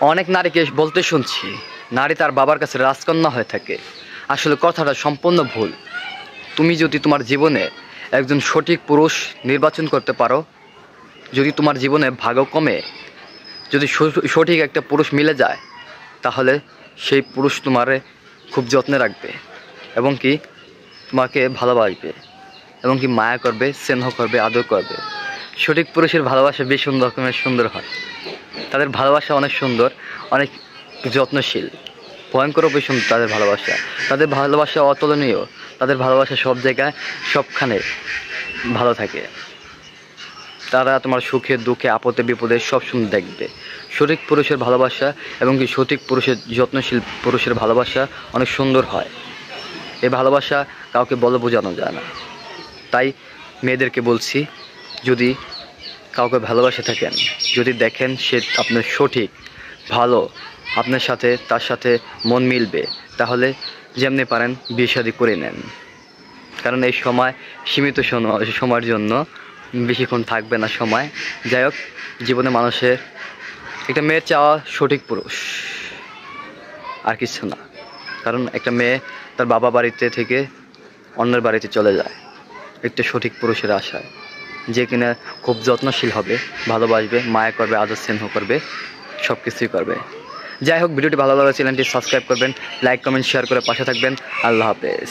অনেক নারীকে বলতে শুনছি নারী তার বাবার কাছে রাজকন্যা হয়ে থাকে। আসলে কথাটা সম্পূর্ণ ভুল। তুমি যদি তোমার জীবনে একজন সঠিক পুরুষ নির্বাচন করতে পারো, যদি তোমার জীবনে ভাগ্যক্রমে যদি সঠিক একটা পুরুষ মিলে যায়, তাহলে সেই পুরুষ তোমারে খুব যত্নে রাখবে এবং কি তোমাকে ভালোবাসবে এবং কি মায়া করবে, স্নেহ করবে, আদর করবে। সঠিক পুরুষের ভালোবাসা ভীষণ রকমের সুন্দর হয়। তাদের ভালোবাসা অনেক সুন্দর, অনেক যত্নশীল, ভয়ঙ্করভাবে সুন্দর তাদের ভালোবাসা। তাদের ভালোবাসা অতুলনীয়। তাদের ভালোবাসা সব জায়গায় সবখানে ভালো থাকে। তারা তোমার সুখে দুঃখে আপদে বিপদে সব সময় দেখবে। সঠিক পুরুষের ভালোবাসা এবং কি সঠিক পুরুষের যত্নশীল পুরুষের ভালোবাসা অনেক সুন্দর হয়। এই ভালোবাসা কাউকে বলে বোঝানো যায় না। তাই মেয়েদেরকে বলছি, যদি কাউকে ভালোবাসে থাকেন, যদি দেখেন সে আপনার সঠিক ভালো, আপনার সাথে তার সাথে মন মিলবে, তাহলে যেমনি পারেন বিয়ে শাদী করে নেন। কারণ এই সময় সীমিত সময়ের জন্য, বেশিক্ষণ থাকবে না সময়। যাই হোক, জীবনে মানুষের একটা মেয়ের চাওয়া সঠিক পুরুষ, আর কিছু না। কারণ একটা মেয়ে তার বাবা বাড়িতে থেকে অন্যের বাড়িতে চলে যায় একটা সঠিক পুরুষের আশায়, যে কিনা খুব যত্নশীল হবে, ভালোবাসবে, মায়া করবে, আদর স্নেহ করবে, সব কিছুই করবে। যাই হোক, ভিডিওটি ভালো লাগলে চ্যানেলটি সাবস্ক্রাইব করবেন, লাইক কমেন্ট শেয়ার করে পাশে থাকবেন। আল্লাহ হাফেজ।